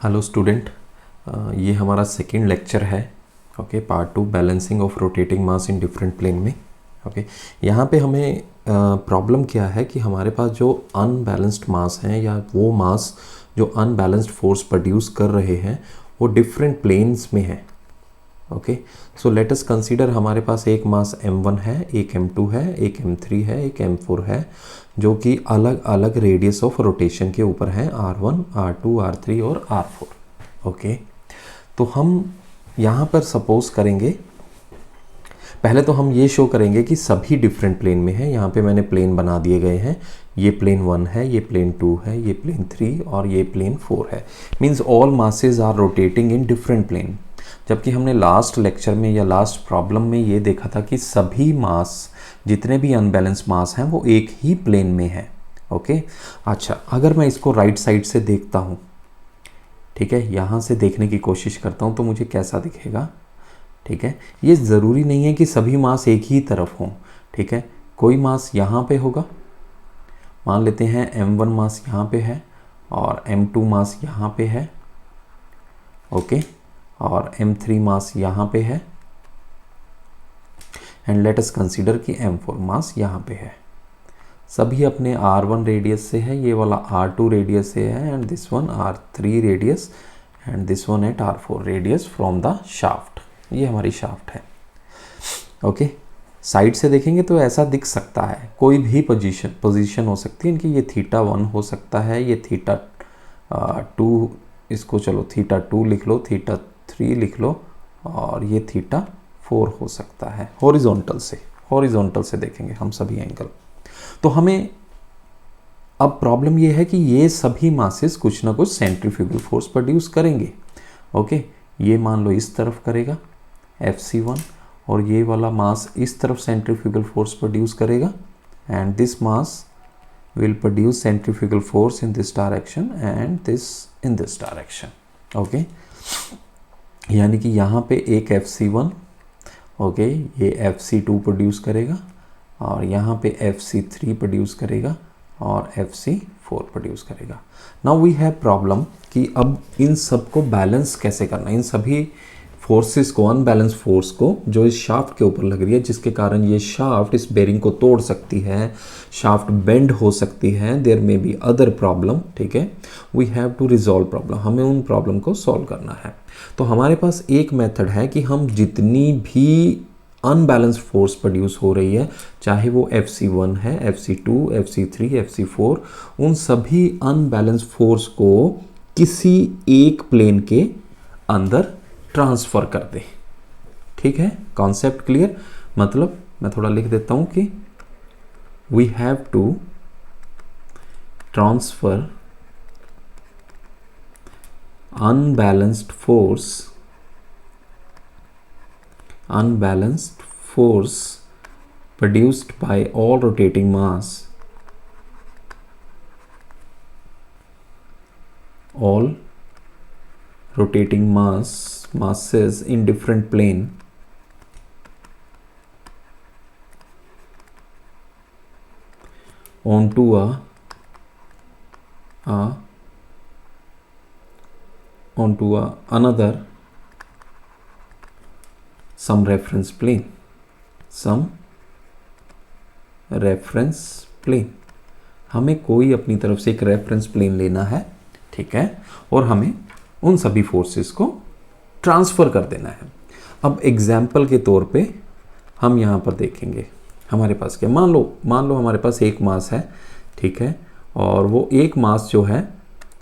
Hello student, ये हमारा second lecture है। Okay, part 2 balancing of rotating mass in different plane में। Okay, यहाँ पे हमें प्रॉब्लम क्या है कि हमारे पास जो अनबैलेंस्ड मास हैं या वो मास जो अनबैलेंस्ड फोर्स प्रोड्यूस कर रहे हैं वो डिफरेंट प्लेन्स में है। Okay, so let us consider हमारे पास एक मास m1 है, एक m2 है, एक m3 है, एक m4 है, जो कि अलग अलग रेडियस ऑफ रोटेशन के ऊपर हैं, r1, r2, r3 और r4। ओके, तो हम यहाँ पर सपोज करेंगे, पहले तो हम ये शो करेंगे कि सभी डिफरेंट प्लेन में है। यहाँ पे मैंने प्लेन बना दिए गए हैं। ये प्लेन 1 है, ये प्लेन 2 है, ये प्लेन 3 और ये प्लेन 4 है। Means all masses are rotating in different plane. जबकि हमने लास्ट लेक्चर में या लास्ट प्रॉब्लम में ये देखा था कि सभी मास, जितने भी अनबैलेंस मास हैं, वो एक ही प्लेन में है। ओके, अच्छा, अगर मैं इसको राइट साइड से देखता हूँ, ठीक है, यहाँ से देखने की कोशिश करता हूँ तो मुझे कैसा दिखेगा। ठीक है, ये ज़रूरी नहीं है कि सभी मास एक ही तरफ हों। ठीक है, कोई मास यहाँ पे होगा, मान लेते हैं m1 मास यहाँ पे है और m2 मास यहाँ पे है। ओके, और m3 मास यहाँ पे है एंड लेट अस कंसीडर कि m4 मास यहाँ पे है। सभी अपने r1 रेडियस से है, ये वाला r2 रेडियस से है and this one r3 radius and this one at r4 radius from the shaft. ये हमारी शाफ्ट है। ओके, साइड से देखेंगे तो ऐसा दिख सकता है, कोई भी पोजीशन हो सकती है इनकी। ये θ1 हो सकता है, ये θ2, इसको चलो θ2 लिख लो, θ3 लिख लो और ये θ4 हो सकता है। हॉरिजॉन्टल से देखेंगे हम सभी एंगल। तो हमें अब प्रॉब्लम ये है कि ये सभी मासेस कुछ ना कुछ सेंट्रीफ्यूगल फोर्स प्रोड्यूस करेंगे। ओके, ये मान लो इस तरफ करेगा Fc1 और ये वाला मास इस तरफ सेंट्रीफ्यूगल फोर्स प्रोड्यूस करेगा and this mass will produce centrifugal force in this direction and this in this direction. Okay, यानी कि यहाँ पे एक Fc1, ओके, ये Fc2 प्रोड्यूस करेगा और यहाँ पे Fc3 प्रोड्यूस करेगा और Fc4 प्रोड्यूस करेगा। नाउ वी हैव प्रॉब्लम कि अब इन सब को बैलेंस कैसे करना, इन सभी फोर्सेस को, अनबैलेंस फोर्स को जो इस शाफ्ट के ऊपर लग रही है, जिसके कारण ये शाफ्ट इस बेरिंग को तोड़ सकती है, शाफ्ट बेंड हो सकती है, there may be other problem. ठीक है, we have to resolve problem, हमें उन प्रॉब्लम को सॉल्व करना है। तो हमारे पास एक मेथड है कि हम जितनी भी अनबैलेंस्ड फोर्स प्रोड्यूस हो रही है, चाहे वो Fc1 है, Fc2, Fc3, Fc4, उन सभी अनबैलेंस्ड फोर्स को किसी एक प्लेन के अंदर ट्रांसफर कर दे। ठीक है, कॉन्सेप्ट क्लियर? मतलब मैं थोड़ा लिख देता हूं कि we have to transfer unbalanced force produced by all rotating masses in different plane onto another some reference plane। हमें कोई अपनी तरफ से एक रेफरेंस प्लेन लेना है, ठीक है, और हमें उन सभी फोर्सेस को ट्रांसफर कर देना है। अब एग्जाम्पल के तौर पे हम यहाँ पर देखेंगे, हमारे पास क्या, मान लो हमारे पास एक मास है, ठीक है, और वो एक मास जो है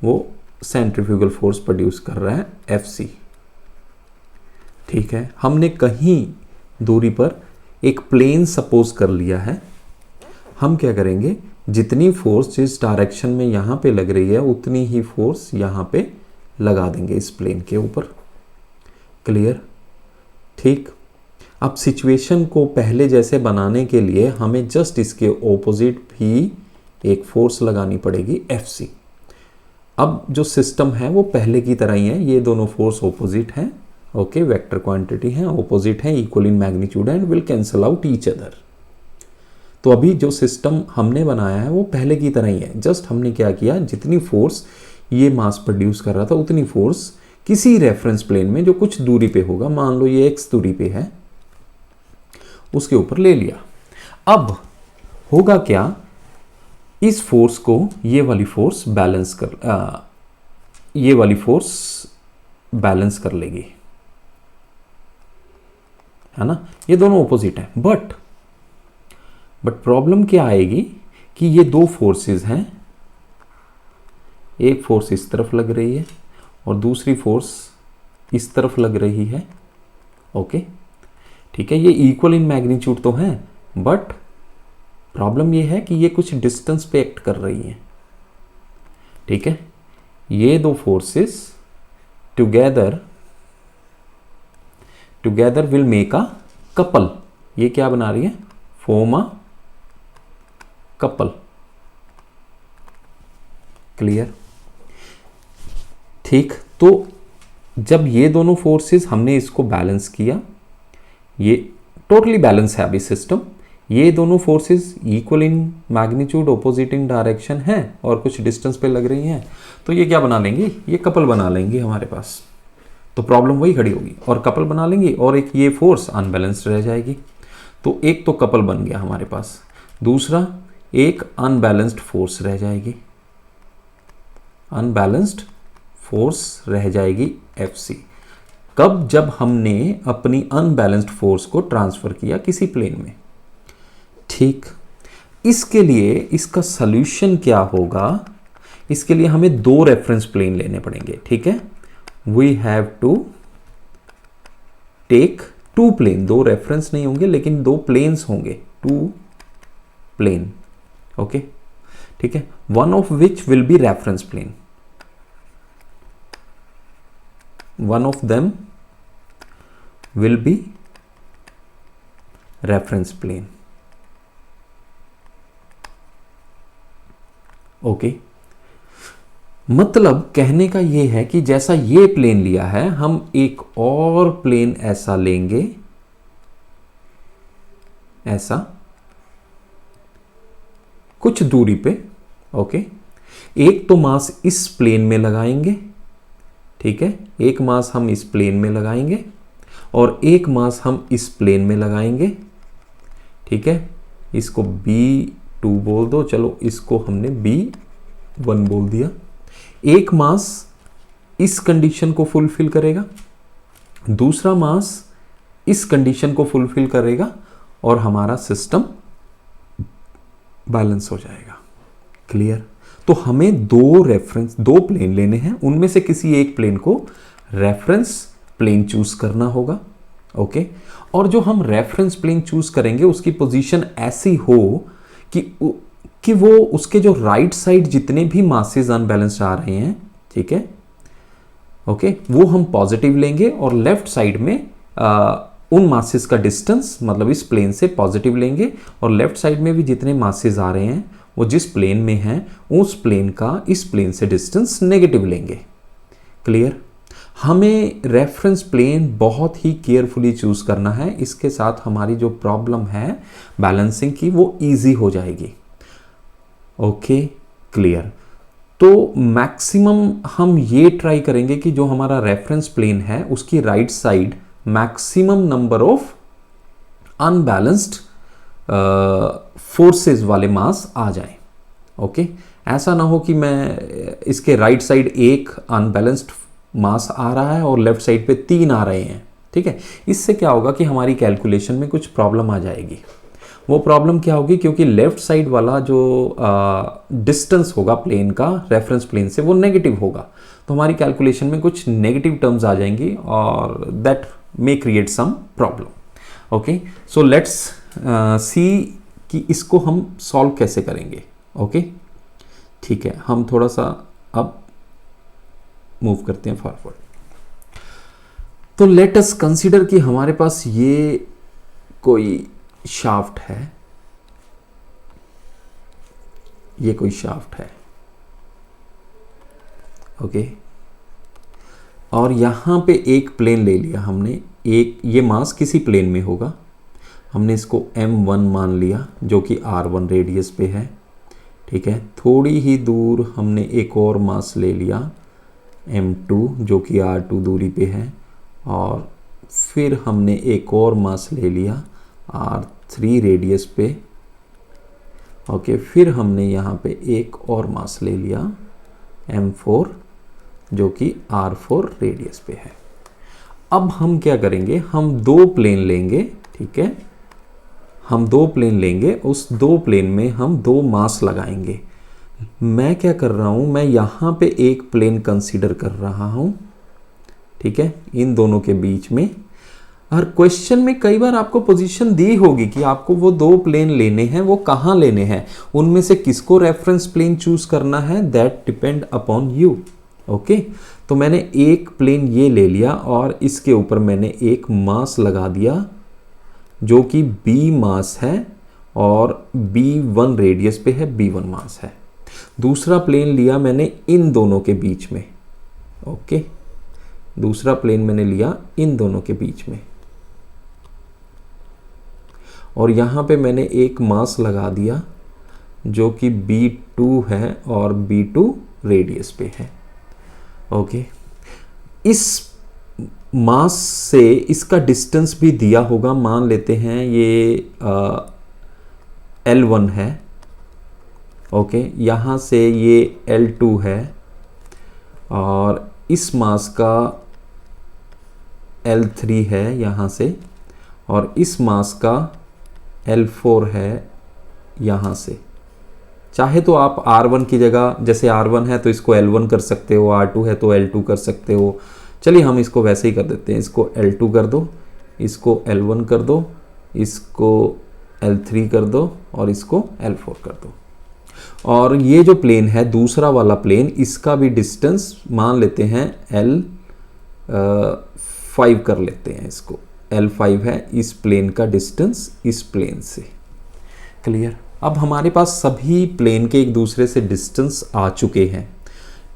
वो सेंट्रीफ्यूगल फोर्स प्रोड्यूस कर रहा है Fc। ठीक है, हमने कहीं दूरी पर एक प्लेन सपोज कर लिया है। हम क्या करेंगे, जितनी फोर्स जिस डायरेक्शन में यहाँ पे लग रही है उतनी ही फोर्स यहाँ पे लगा देंगे इस प्लेन के ऊपर। क्लियर? ठीक। अब सिचुएशन को पहले जैसे बनाने के लिए हमें जस्ट इसके ऑपोजिट भी एक फोर्स लगानी पड़ेगी Fc। अब जो सिस्टम है वो पहले की तरह ही है, ये दोनों फोर्स ऑपोजिट हैं। ओके, वेक्टर क्वांटिटी हैं, ऑपोजिट हैं, equal in magnitude and will cancel out each other. तो अभी जो सिस्टम हमने बनाया है वो पहले की तरह ही है, जस्ट हमने क्या किया, जितनी फोर्स ये मास प्रोड्यूस कर रहा था उतनी फोर्स किसी रेफरेंस प्लेन में जो कुछ दूरी पे होगा, मान लो ये x दूरी पे है, उसके ऊपर ले लिया। अब होगा क्या, इस फोर्स को ये वाली फोर्स बैलेंस कर लेगी, है ना। ये दोनों ऑपोजिट है, बट प्रॉब्लम क्या आएगी कि ये दो फोर्सेस हैं, एक फोर्स इस तरफ लग रही है और दूसरी फोर्स इस तरफ लग रही है। ओके, ठीक है, ये इक्वल इन मैग्नीट्यूड तो है, बट प्रॉब्लम ये है कि ये कुछ डिस्टेंस पे एक्ट कर रही है। ठीक है, ये दो forces together will make a couple. ये क्या बना रही है, फॉर्म अ कपल। क्लियर, ठीक। तो जब ये दोनों फोर्सेस हमने इसको बैलेंस किया, ये टोटली बैलेंस है अभी सिस्टम, ये दोनों forces equal in magnitude, opposite in direction है और कुछ डिस्टेंस पे लग रही हैं, तो ये क्या बना लेंगे, ये कपल बना लेंगे हमारे पास। तो प्रॉब्लम वही खड़ी होगी, और कपल बना लेंगे और एक ये फोर्स अनबैलेंस्ड रह जाएगी। तो एक तो कपल बन गया हमारे पास, दूसरा एक अनबैलेंस्ड फोर्स रह जाएगी, अनबैलेंस्ड फोर्स रह जाएगी Fc। कब, जब हमने अपनी अनबैलेंस्ड फोर्स को ट्रांसफर किया किसी प्लेन में। ठीक, इसके लिए इसका सॉल्यूशन क्या होगा, इसके लिए हमें दो रेफरेंस प्लेन लेने पड़ेंगे। ठीक है, we have to take two plane, दो रेफरेंस नहीं होंगे लेकिन दो प्लेन्स होंगे, टू प्लेन। ओके, ठीक है, one of which will be reference plane, one of them will be reference plane. Okay, मतलब कहने का ये है कि जैसा ये प्लेन लिया है, हम एक और प्लेन ऐसा लेंगे, ऐसा कुछ दूरी पे। ओके, एक तो मास इस प्लेन में लगाएंगे, ठीक है, एक मास हम इस प्लेन में लगाएंगे और एक मास हम इस प्लेन में लगाएंगे। ठीक है, इसको B2 बोल दो, चलो इसको हमने B1 बोल दिया। एक मास इस कंडीशन को फुलफिल करेगा, दूसरा मास इस कंडीशन को फुलफिल करेगा और हमारा सिस्टम बैलेंस हो जाएगा। क्लियर, तो हमें दो प्लेन लेने हैं, उनमें से किसी एक प्लेन को रेफरेंस प्लेन चूज करना होगा। ओके, और जो हम रेफरेंस प्लेन चूज करेंगे उसकी पोजीशन ऐसी हो कि वो उसके जो राइट साइड जितने भी मासेस अनबैलेंस्ड आ रहे हैं, ठीक है, ओके, वो हम पॉजिटिव लेंगे और लेफ्ट साइड में उन मासेस का डिस्टेंस, मतलब इस प्लेन से पॉजिटिव लेंगे और लेफ्ट साइड में भी जितने मासेस आ रहे हैं वो जिस प्लेन में है उस प्लेन का इस प्लेन से डिस्टेंस नेगेटिव लेंगे। क्लियर, हमें रेफरेंस प्लेन बहुत ही केयरफुली चूज करना है, इसके साथ हमारी जो प्रॉब्लम है बैलेंसिंग की वो इजी हो जाएगी। Okay, clear. तो मैक्सिमम हम ये ट्राई करेंगे कि जो हमारा रेफरेंस प्लेन है उसकी right side maximum number of unbalanced forces वाले मास आ जाए। ओके, ऐसा ना हो कि मैं इसके राइट साइड एक अनबैलेंस्ड मास आ रहा है और लेफ्ट साइड पे 3 आ रहे हैं। ठीक है, इससे क्या होगा कि हमारी कैलकुलेशन में कुछ प्रॉब्लम आ जाएगी। वो प्रॉब्लम क्या होगी, क्योंकि लेफ्ट साइड वाला जो डिस्टेंस होगा प्लेन का रेफरेंस प्लेन से वो नेगेटिव होगा, तो हमारी कैलकुलेशन में कुछ नेगेटिव टर्म्स आ जाएंगी और that may create some problem. Okay, so let's see कि इसको हम सॉल्व कैसे करेंगे। ओके, ठीक है, हम थोड़ा सा अब मूव करते हैं फॉरवर्ड। तो लेट अस कंसीडर कि हमारे पास ये कोई शाफ्ट है, ये कोई शाफ्ट है। ओके, और यहां पे एक प्लेन ले लिया हमने, एक ये मास किसी प्लेन में होगा, हमने इसको M1 मान लिया जो कि R1 रेडियस पे है। ठीक है। थोड़ी ही दूर हमने एक और मास ले लिया m2 जो कि r2 दूरी पे है, और फिर हमने एक और मास ले लिया r3 रेडियस पे। ओके, फिर हमने यहाँ पे एक और मास ले लिया m4 जो कि r4 रेडियस पे है। अब हम क्या करेंगे, हम दो प्लेन लेंगे, ठीक है, हम दो प्लेन लेंगे, उस दो प्लेन में हम दो मास लगाएंगे। मैं क्या कर रहा हूं, मैं यहां पे एक प्लेन कंसीडर कर रहा हूं, ठीक है, इन दोनों के बीच में। और क्वेश्चन में कई बार आपको पोजीशन दी होगी कि आपको वो दो प्लेन लेने हैं, वो कहां लेने हैं, उनमें से किसको रेफरेंस प्लेन चूज करना है, that depend upon you. Okay, तो मैंने एक प्लेन ये ले लिया और इसके ऊपर मैंने एक मास लगा दिया जो कि b मास है और b1 रेडियस पे है, b1 मास है। दूसरा प्लेन लिया मैंने इन दोनों के बीच में। ओके, दूसरा प्लेन मैंने लिया इन दोनों के बीच में, और यहां पे मैंने एक मास लगा दिया जो कि b2 है और b2 रेडियस पे है। ओके, इस मास से इसका डिस्टेंस भी दिया होगा, मान लेते हैं ये L1 है। ओके, यहाँ से ये L2 है और इस मास का L3 है यहाँ से, और इस मास का L4 है यहाँ से। चाहे तो आप R1 की जगह, जैसे R1 है तो इसको L1 कर सकते हो, R2 है तो L2 कर सकते हो। चलिए हम इसको वैसे ही कर देते हैं, इसको L2 कर दो, इसको L1 कर दो, इसको L3 कर दो और इसको L4 कर दो। और ये जो प्लेन है दूसरा वाला प्लेन, इसका भी डिस्टेंस मान लेते हैं L5 कर लेते हैं, इसको L5 है इस प्लेन का डिस्टेंस इस प्लेन से। क्लियर? अब हमारे पास सभी प्लेन के एक दूसरे से डिस्टेंस आ चुके हैं।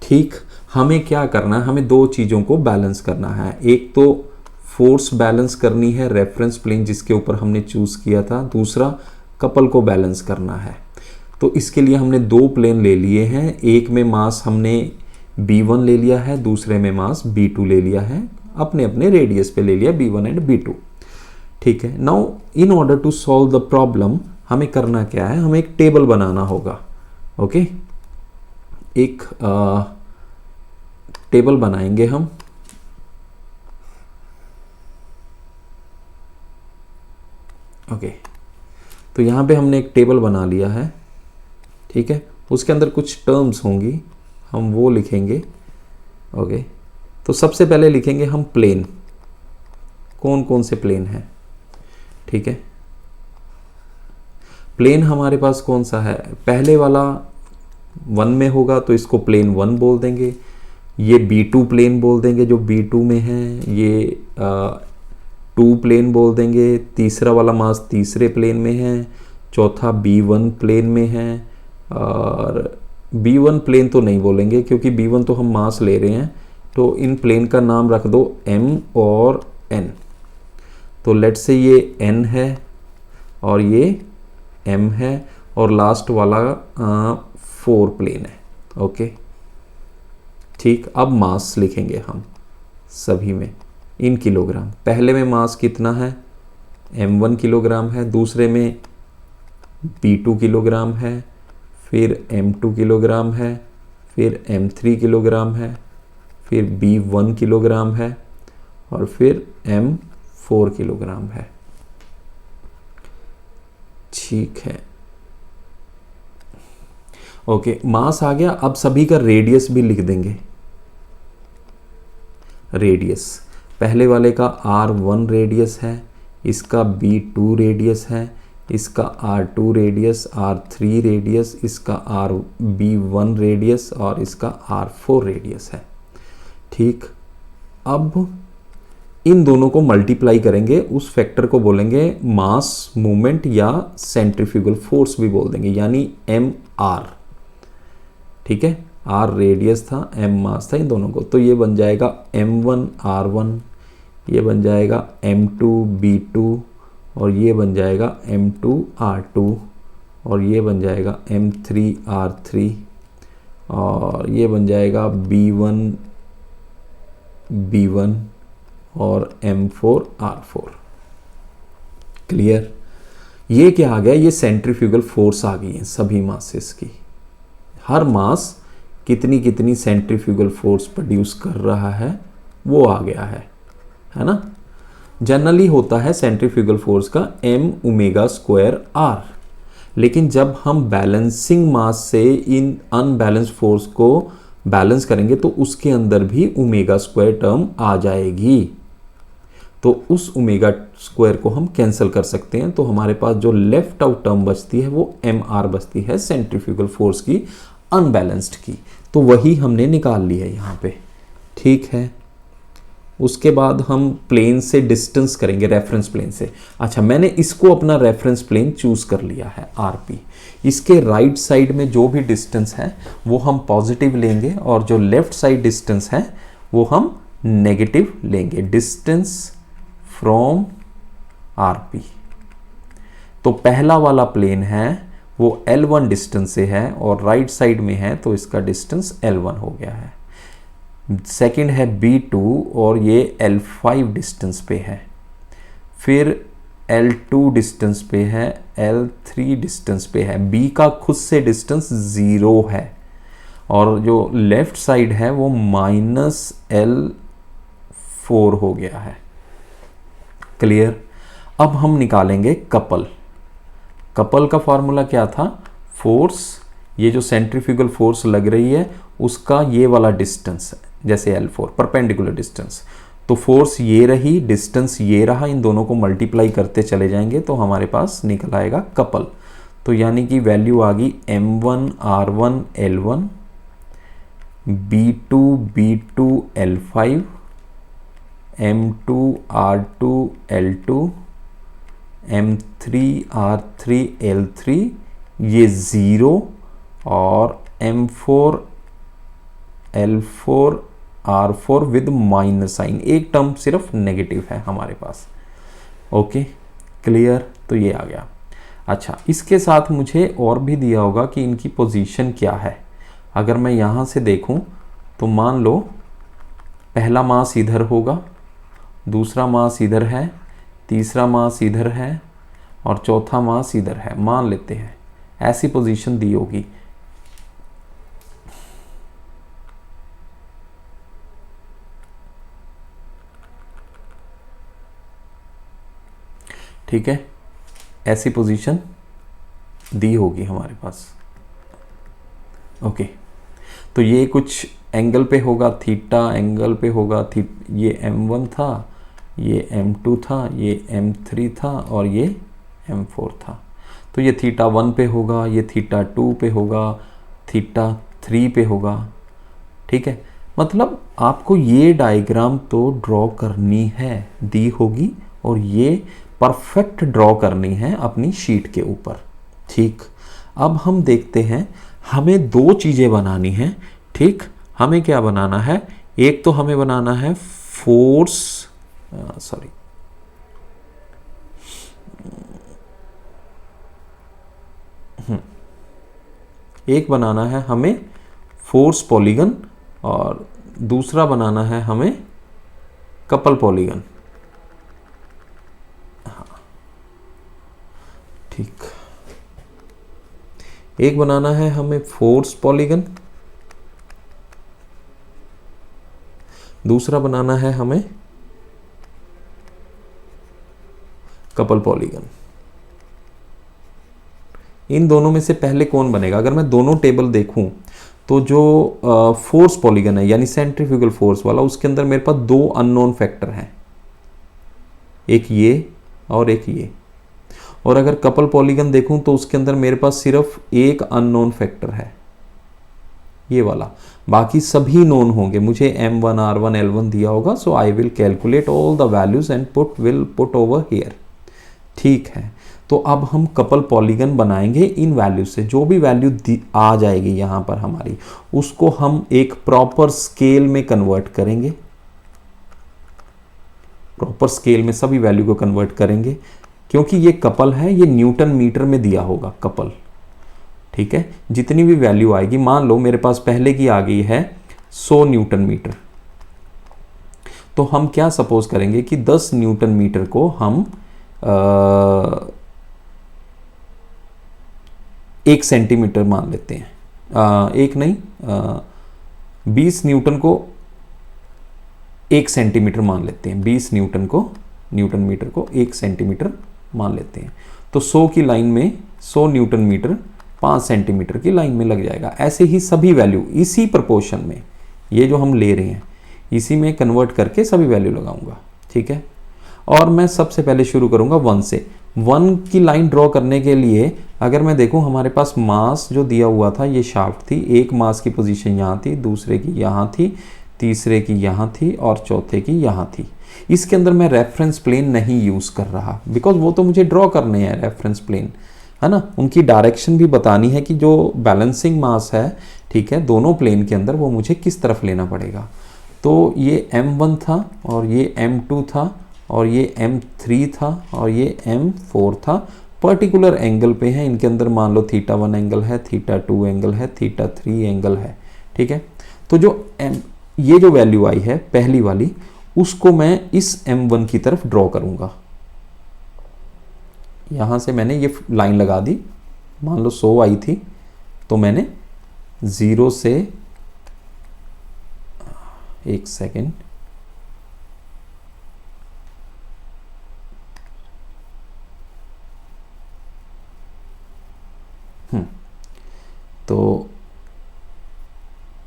ठीक, हमें क्या करना है, हमें दो चीज़ों को बैलेंस करना है। एक तो फोर्स बैलेंस करनी है रेफरेंस प्लेन जिसके ऊपर हमने चूज़ किया था, दूसरा कपल को बैलेंस करना है। तो इसके लिए हमने दो प्लेन ले लिए हैं, एक में मास हमने b1 ले लिया है, दूसरे में मास b2 ले लिया है, अपने अपने रेडियस पे ले लिया b1 एंड b2। ठीक है, now in order to solve the problem हमें करना क्या है, हमें एक टेबल बनाना होगा। ओके, एक टेबल बनाएंगे हम। ओके, तो यहां पे हमने एक टेबल बना लिया है। ठीक है, उसके अंदर कुछ टर्म्स होंगी, हम वो लिखेंगे। ओके, तो सबसे पहले लिखेंगे हम प्लेन, कौन कौन से प्लेन हैं। ठीक है, प्लेन हमारे पास कौन सा है, पहले वाला 1 में होगा तो इसको प्लेन 1 बोल देंगे, ये b2 प्लेन बोल देंगे जो b2 में है, ये 2 प्लेन बोल देंगे, तीसरा वाला मास तीसरे प्लेन में है, चौथा b1 प्लेन में है, और b1 प्लेन तो नहीं बोलेंगे क्योंकि b1 तो हम मास ले रहे हैं, तो इन प्लेन का नाम रख दो m और n। तो लेट से ये n है और ये m है और लास्ट वाला 4 प्लेन है। ओके, ठीक, अब मास लिखेंगे हम सभी में इन किलोग्राम। पहले में मास कितना है, m1 किलोग्राम है, दूसरे में b2 किलोग्राम है, फिर m2 किलोग्राम है, फिर m3 किलोग्राम है, फिर b1 किलोग्राम है और फिर m4 किलोग्राम है। ठीक है, ओके, मास आ गया। अब सभी का रेडियस भी लिख देंगे। रेडियस, पहले वाले का r1 रेडियस है, इसका b2 रेडियस है, इसका r2 रेडियस, r3 रेडियस, इसका b1 रेडियस और इसका r4 रेडियस है। ठीक, अब इन दोनों को मल्टीप्लाई करेंगे, उस फैक्टर को बोलेंगे मास मूवमेंट या सेंट्रीफ्यूगल फोर्स भी बोल देंगे, यानी mr। ठीक है, r रेडियस था, m मास था इन दोनों को, तो ये बन जाएगा m1 r1, ये बन जाएगा m2 b2 और ये बन जाएगा m2 r2 और ये बन जाएगा M3R3 और ये बन जाएगा B1 और M4R4। क्लियर? ये क्या आ गया, ये सेंट्रीफ्यूगल फोर्स आ गई है सभी मासेस की। हर मास कितनी कितनी सेंट्रीफ्यूगल फोर्स प्रोड्यूस कर रहा है वो आ गया है ना। जनरली होता है सेंट्रीफ्यूगल फोर्स का m⍵²r, लेकिन जब हम बैलेंसिंग मास से इन अनबैलेंस्ड फोर्स को बैलेंस करेंगे तो उसके अंदर भी ω² टर्म आ जाएगी, तो उस ω² को हम कैंसिल कर सकते हैं। तो हमारे पास जो लेफ्ट आउट टर्म बचती है वो mr बचती है सेंट्रीफ्यूगल फोर्स की अनबैलेंस्ड की, तो वही हमने निकाल ली है यहाँ पे। ठीक है, उसके बाद हम प्लेन से डिस्टेंस करेंगे, रेफरेंस प्लेन से। अच्छा, मैंने इसको अपना रेफरेंस प्लेन चूज कर लिया है RP। इसके राइट साइड में जो भी डिस्टेंस है वो हम पॉजिटिव लेंगे और जो लेफ्ट साइड डिस्टेंस है वो हम नेगेटिव लेंगे, डिस्टेंस फ्रॉम RP। तो पहला वाला प्लेन है वो L1 डिस्टेंस से है और राइट साइड में है तो इसका डिस्टेंस L1 हो गया है। सेकंड है B2 और ये L5 डिस्टेंस पे है। फिर L2 डिस्टेंस पे है, L3 डिस्टेंस पे है। B का खुद से डिस्टेंस 0 है और जो लेफ्ट साइड है वो -L4 हो गया है। क्लियर? अब हम निकालेंगे कपल। कपल का फॉर्मूला क्या था? फोर्स, ये जो सेंट्रीफ्यूगल फोर्स लग रही है उसका ये वाला डिस्टेंस है, जैसे L4 परपेंडिकुलर डिस्टेंस, तो फोर्स ये रही, डिस्टेंस ये रहा, इन दोनों को मल्टीप्लाई करते चले जाएंगे तो हमारे पास निकल आएगा कपल। तो यानी कि वैल्यू आ गई M1R1 L1, B2 L5, M2R2 L2, M3R3 L3, ये 0 और M4 L4 R4 with minus sign, एक टर्म सिर्फ नेगेटिव है हमारे पास। Okay, clear? तो ये आ गया। अच्छा, इसके साथ मुझे और भी दिया होगा कि इनकी पोजीशन क्या है। अगर मैं यहाँ से देखूँ तो मान लो पहला मास इधर होगा, दूसरा मास इधर है, तीसरा मास इधर है और चौथा मास इधर है, मान लेते हैं ऐसी पोजीशन दी होगी। ठीक है, ऐसी पोजीशन दी होगी हमारे पास। ओके, तो ये कुछ एंगल पे होगा, थीटा एंगल पे होगा। ये M1 था, ये M2 था, ये M3 था और ये M4 था। तो ये θ1 पे होगा, ये θ2 पे होगा, θ3 पे होगा। ठीक है, मतलब आपको ये डायग्राम तो ड्रॉ करनी है, दी होगी, और ये परफेक्ट ड्रॉ करनी है अपनी शीट के ऊपर। ठीक, अब हम देखते हैं, हमें दो चीज़ें बनानी हैं। ठीक, हमें क्या बनाना है? एक तो हमें बनाना है फोर्स, सॉरी, एक बनाना है हमें फोर्स पॉलीगन और दूसरा बनाना है हमें कपल पॉलीगन। हाँ, ठीक, एक बनाना है हमें फोर्स पॉलीगन, दूसरा बनाना है हमें कपल पॉलीगन। इन दोनों में से पहले कौन बनेगा? अगर मैं दोनों टेबल देखूं तो जो फोर्स पॉलीगन है यानी सेंट्रीफ्यूगल फोर्स वाला, उसके अंदर मेरे पास दो अननोन फैक्टर हैं, एक ये और एक ये। और अगर कपल पॉलीगन देखूं तो उसके अंदर मेरे पास सिर्फ एक अननोन फैक्टर है, ये वाला, बाकी सभी नोन होंगे। मुझे M1 R1 L1 दिया होगा, so I will calculate all the values and put over here. ठीक है, तो अब हम कपल पॉलीगन बनाएंगे इन वैल्यू से। जो भी वैल्यू आ जाएगी यहाँ पर हमारी, उसको हम एक प्रॉपर स्केल में कन्वर्ट करेंगे, प्रॉपर स्केल में सभी वैल्यू को कन्वर्ट करेंगे। क्योंकि ये कपल है, ये न्यूटन मीटर में दिया होगा कपल, ठीक है। जितनी भी वैल्यू आएगी, मान लो मेरे पास पहले की आ गई है 100 न्यूटन मीटर, तो हम क्या सपोज करेंगे कि 10 न्यूटन मीटर को हम 1 सेंटीमीटर मान लेते हैं। एक नहीं, 20 न्यूटन को 1 सेंटीमीटर मान लेते हैं। 20 न्यूटन मीटर को 1 सेंटीमीटर मान लेते हैं। तो 100 की लाइन में 100 न्यूटन मीटर 5 सेंटीमीटर की लाइन में लग जाएगा। ऐसे ही सभी वैल्यू इसी प्रोपोर्शन में, ये जो हम ले रहे हैं इसी में कन्वर्ट करके सभी वैल्यू लगाऊंगा, ठीक है। और मैं सबसे पहले शुरू करूंगा 1 से। 1 की लाइन ड्रॉ करने के लिए अगर मैं देखूं, हमारे पास मास जो दिया हुआ था ये शाफ्ट थी। एक मास की पोजीशन यहाँ थी, दूसरे की यहाँ थी, तीसरे की यहाँ थी और चौथे की यहाँ थी। इसके अंदर मैं रेफरेंस प्लेन नहीं यूज़ कर रहा, बिकॉज वो तो मुझे ड्रॉ करने हैं रेफरेंस प्लेन, है ना। उनकी डायरेक्शन भी बतानी है कि जो बैलेंसिंग मास है, ठीक है, दोनों प्लेन के अंदर वो मुझे किस तरफ लेना पड़ेगा। तो ये M1 था और ये M2 था और ये M3 था और ये M4 था। पर्टिकुलर एंगल पे है, इनके अंदर मान लो θ1 एंगल है, θ2 एंगल है, θ3 एंगल है, ठीक है। तो जो ये जो वैल्यू आई है पहली वाली, उसको मैं इस M1 की तरफ ड्रॉ करूंगा। यहां से मैंने ये लाइन लगा दी, मान लो 100 आई थी, तो मैंने 0 से, एक सेकेंड, तो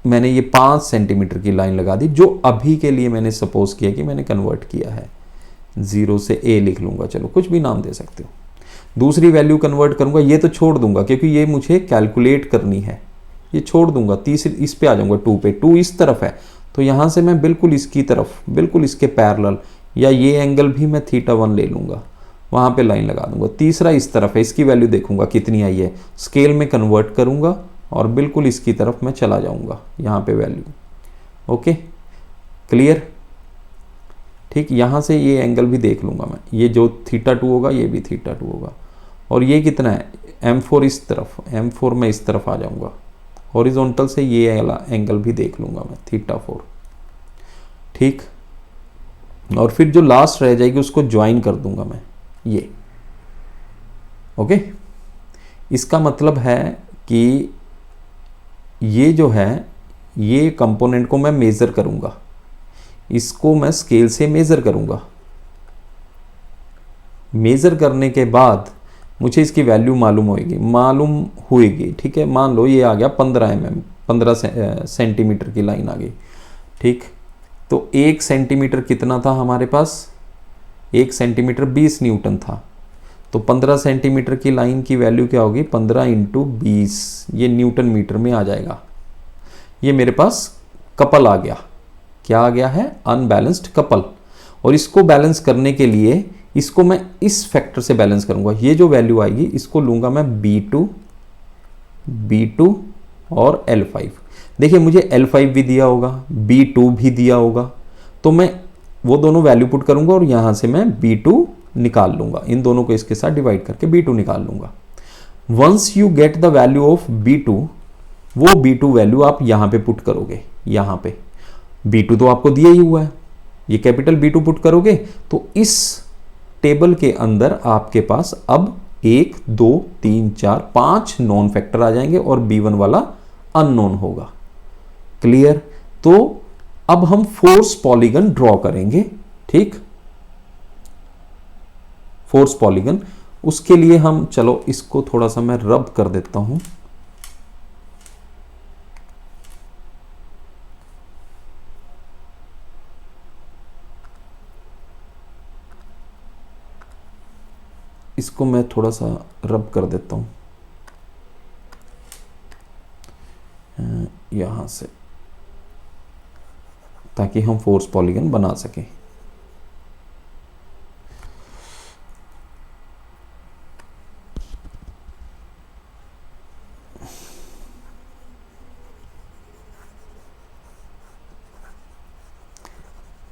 मैंने ये 5 सेंटीमीटर की लाइन लगा दी, जो अभी के लिए मैंने सपोज किया कि मैंने कन्वर्ट किया है। 0 से A लिख लूंगा, चलो कुछ भी नाम दे सकते हो। दूसरी वैल्यू कन्वर्ट करूंगा, ये तो छोड़ दूंगा क्योंकि ये मुझे कैलकुलेट करनी है, ये छोड़ दूंगा। तीसरी इस पे आ जाऊंगा 2 पे। 2 इस तरफ है, तो यहां से मैं बिल्कुल इसकी तरफ, बिल्कुल इसके पैरेलल, या ये एंगल भी मैं θ1 ले लूंगा, वहां पे लाइन लगा दूंगा। तीसरा इस तरफ है, इसकी वैल्यू देखूंगा कितनी आई है, स्केल में कन्वर्ट करूंगा और बिल्कुल इसकी तरफ मैं चला जाऊंगा, यहाँ पे वैल्यू। ओके, क्लियर, ठीक। यहाँ से ये एंगल भी देख लूंगा मैं, ये जो θ2 होगा ये भी θ2 होगा। और ये कितना है, M4 इस तरफ, M4 में इस तरफ आ जाऊंगा, हॉरिजॉन्टल से ये वाला एंगल भी देख लूंगा मैं, θ4, ठीक। और फिर जो लास्ट रह जाएगी उसको ज्वाइन कर दूंगा मैं, ये। ओके, इसका मतलब है कि ये जो है, ये कंपोनेंट को मैं मेजर करूंगा, इसको मैं स्केल से मेजर करूंगा। मेजर करने के बाद मुझे इसकी वैल्यू मालूम होएगी, ठीक है। मान लो ये आ गया 15 mm, 15 सेंटीमीटर की लाइन आ गई, ठीक। तो 1 सेंटीमीटर कितना था हमारे पास, 1 सेंटीमीटर 20 न्यूटन था। तो 15 सेंटीमीटर की लाइन की वैल्यू क्या होगी, 15 × 20, ये न्यूटन मीटर में आ जाएगा। ये मेरे पास कपल आ गया, क्या आ गया है, अनबैलेंस्ड कपल। और इसको बैलेंस करने के लिए इसको मैं इस फैक्टर से बैलेंस करूंगा। ये जो वैल्यू आएगी इसको लूंगा मैं B2 और L5। देखिए मुझे L5 भी दिया होगा, B2 भी दिया होगा, तो मैं वो दोनों वैल्यू पुट करूंगा और यहां से मैं B2 निकाल लूंगा, इन दोनों को इसके साथ डिवाइड करके B2 निकाल लूंगा। Once you get the value of B2, वो B2 वैल्यू आप यहां पे पुट करोगे। यहां पे B2 तो आपको दिया ही हुआ है, ये कैपिटल B2 पुट करोगे तो इस टेबल के अंदर आपके पास अब 1 2 3 4 5 नॉन फैक्टर आ जाएंगे और B1 वाला अननोन होगा। क्लियर। तो अब हम फोर्स पॉलीगन ड्रॉ करेंगे, ठीक, फोर्स पॉलीगन। उसके लिए हम, चलो इसको थोड़ा सा मैं रब कर देता हूं, इसको मैं थोड़ा सा रब कर देता हूं यहां से, ताकि हम फोर्स पॉलीगन बना सकें।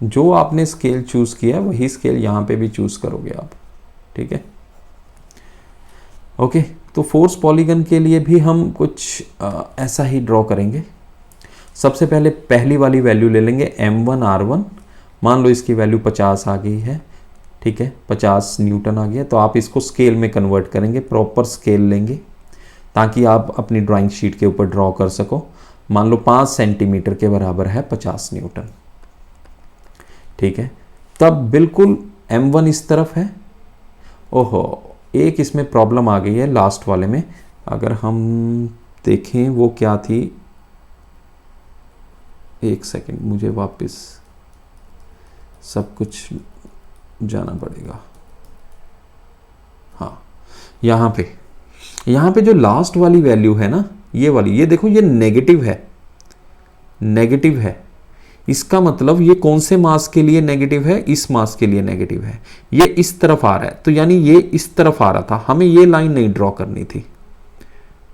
जो आपने स्केल चूज किया है वही स्केल यहां पे भी चूज करोगे आप, ठीक है। ओके, तो फोर्स पॉलीगन के लिए भी हम कुछ ऐसा ही ड्रॉ करेंगे। सबसे पहले पहली वाली वैल्यू ले लेंगे M1 R1, मान लो इसकी वैल्यू 50 आ गई है, ठीक है, 50 न्यूटन आ गया। तो आप इसको स्केल में कन्वर्ट करेंगे, प्रॉपर स्केल लेंगे ताकि आप अपनी ड्राइंग शीट के ऊपर ड्रॉ कर सको। मान लो 5 सेंटीमीटर के बराबर है 50 न्यूटन, ठीक है। तब बिल्कुल M1 इस तरफ है। ओहो, एक इसमें प्रॉब्लम आ गई है लास्ट वाले में, अगर हम देखें वो क्या थी, एक सेकंड, मुझे वापस सब कुछ जाना पड़ेगा। हाँ, यहाँ पे जो लास्ट वाली वैल्यू है ना, ये वाली, ये देखो ये नेगेटिव है, नेगेटिव है। इसका मतलब ये कौन से मास के लिए नेगेटिव है? इस मास के लिए नेगेटिव है। ये इस तरफ आ रहा है, तो यानी ये इस तरफ आ रहा था, हमें ये लाइन नहीं ड्रॉ करनी थी।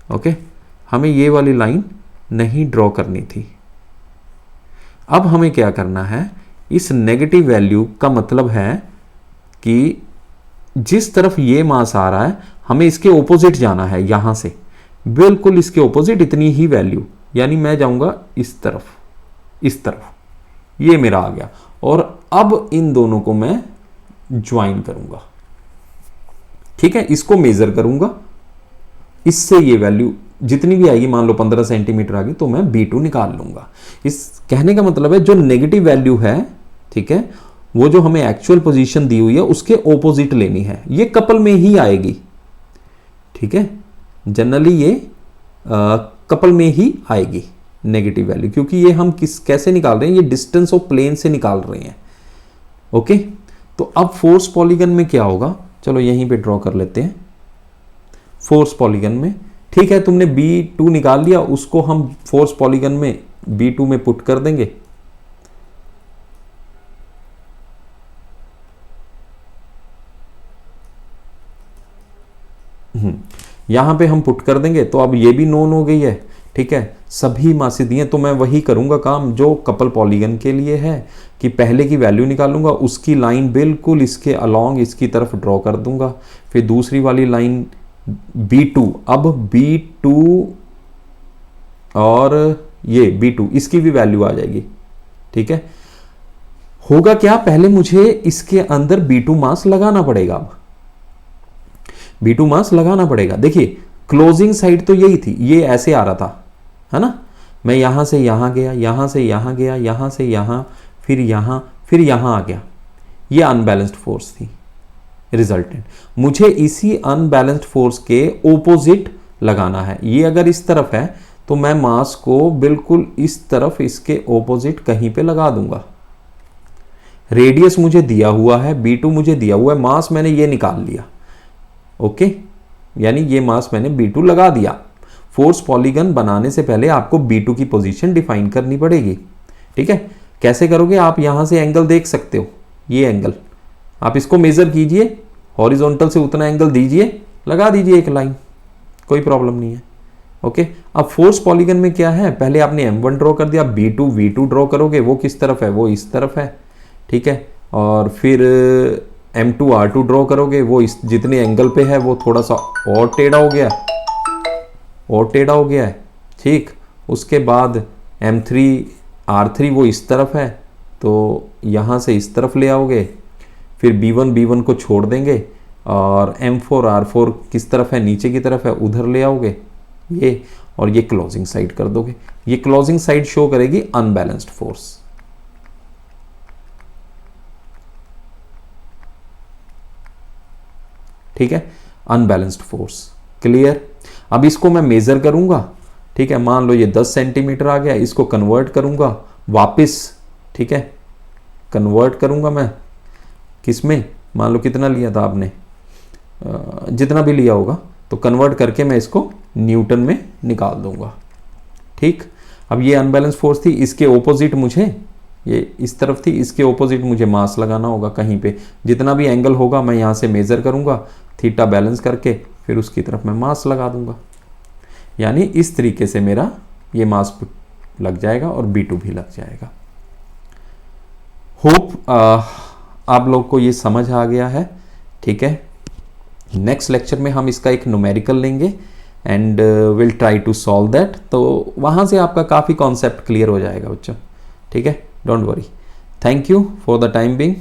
ओके, हमें ये वाली लाइन नहीं ड्रॉ करनी थी। अब हमें क्या करना है, इस नेगेटिव वैल्यू का मतलब है कि जिस तरफ ये मास आ रहा है हमें इसके ऑपोजिट जाना है, यहां से बिल्कुल इसके ऑपोजिट इतनी ही वैल्यू, यानी मैं जाऊंगा इस तरफ, इस तरफ, ये मेरा आ गया। और अब इन दोनों को मैं ज्वाइन करूंगा, ठीक है, इसको मेजर करूंगा, इससे ये वैल्यू जितनी भी आएगी, मान लो 15 सेंटीमीटर आ गई, तो मैं B2 निकाल लूंगा। इस कहने का मतलब है जो नेगेटिव वैल्यू है, ठीक है, वो जो हमें एक्चुअल पोजीशन दी हुई है उसके ऑपोजिट लेनी है। ये कपल में ही आएगी, ठीक है, जनरली ये कपल में ही आएगी नेगेटिव वैल्यू, क्योंकि ये हम कैसे निकाल रहे हैं, ये डिस्टेंस ऑफ प्लेन से निकाल रहे हैं। ओके, तो अब फोर्स पॉलीगन में क्या होगा, चलो यहीं पे ड्रॉ कर लेते हैं। फोर्स पॉलीगन में, ठीक है, तुमने B2 निकाल लिया, उसको हम फोर्स पॉलीगन में B2 में पुट कर देंगे। यहां पे हम पुट कर देंगे, तो अब ये भी नोन हो गई है, ठीक है, सभी मासें दिए। तो मैं वही करूंगा काम जो कपल पॉलीगन के लिए है, कि पहले की वैल्यू निकालूंगा, उसकी लाइन बिल्कुल इसके अलोंग इसकी तरफ ड्रॉ कर दूंगा। फिर दूसरी वाली लाइन B2, अब B2 और ये B2, इसकी भी वैल्यू आ जाएगी, ठीक है। होगा क्या, पहले मुझे इसके अंदर B2 मास लगाना पड़ेगा। अब B2 मास लगाना पड़ेगा। देखिए क्लोजिंग साइड तो यही थी, ये ऐसे आ रहा था, है ना, मैं यहां से यहां गया, यहां से यहां गया, यहां से यहां, फिर यहां आ गया। ये अनबैलेंस्ड फोर्स थी रिजल्टेंट। मुझे इसी अनबैलेंस्ड फोर्स के ओपोजिट लगाना है। ये अगर इस तरफ है तो मैं मास को बिल्कुल इस तरफ इसके ओपोजिट कहीं पे लगा दूंगा। रेडियस मुझे दिया हुआ है, B2 मुझे दिया हुआ है, मास मैंने ये निकाल लिया। ओके, यानी ये मास मैंने B2 लगा दिया। फोर्स पॉलीगन बनाने से पहले आपको B2 की पोजीशन डिफाइन करनी पड़ेगी, ठीक है। कैसे करोगे, आप यहां से एंगल देख सकते हो, ये एंगल आप इसको मेजर कीजिए, हॉरिजॉन्टल से उतना एंगल दीजिए, लगा दीजिए एक लाइन, कोई प्रॉब्लम नहीं है। ओके, अब फोर्स पॉलीगन में क्या है, पहले आपने M1 ड्रॉ कर दिया, B2 V2 ड्रॉ करोगे, वो किस तरफ है, वो इस तरफ है, ठीक है। और फिर M2 R2 ड्रॉ करोगे, वो इस जितने एंगल पे है वो थोड़ा सा और टेढ़ा हो गया, और टेढ़ा हो गया है, ठीक। उसके बाद M3 R3 वो इस तरफ है, तो यहाँ से इस तरफ ले आओगे। फिर B1 को छोड़ देंगे, और M4 R4 किस तरफ है, नीचे की तरफ है, उधर ले आओगे ये, और ये क्लोजिंग साइड कर दोगे। ये क्लोजिंग साइड शो करेगी अनबैलेंस्ड फोर्स। ठीक है, अनबैलेंस्ड फोर्स, क्लियर। अब इसको मैं मेजर करूंगा, ठीक है, मान लो ये 10 सेंटीमीटर आ गया, इसको कन्वर्ट करूंगा वापस, ठीक है, कन्वर्ट करूंगा मैं किसमें, मान लो कितना लिया था आपने, जितना भी लिया होगा, तो कन्वर्ट करके मैं इसको न्यूटन में निकाल दूंगा, ठीक। अब ये अनबैलेंस फोर्स थी, इसके ऑपोजिट मुझे, ये इस तरफ थी, इसके ऑपोजिट मुझे मास लगाना होगा कहीं पे। जितना भी एंगल होगा मैं यहाँ से मेजर करूंगा, थीटा बैलेंस करके फिर उसकी तरफ मैं मास लगा दूंगा। यानी इस तरीके से मेरा ये मास लग जाएगा और B2 भी लग जाएगा। होप आप लोग को ये समझ आ गया है, ठीक है। नेक्स्ट लेक्चर में हम इसका एक न्यूमेरिकल लेंगे and will try to solve that, तो वहाँ से आपका काफ़ी कॉन्सेप्ट क्लियर हो जाएगा बच्चों, ठीक है, don't worry. Thank you for the time being.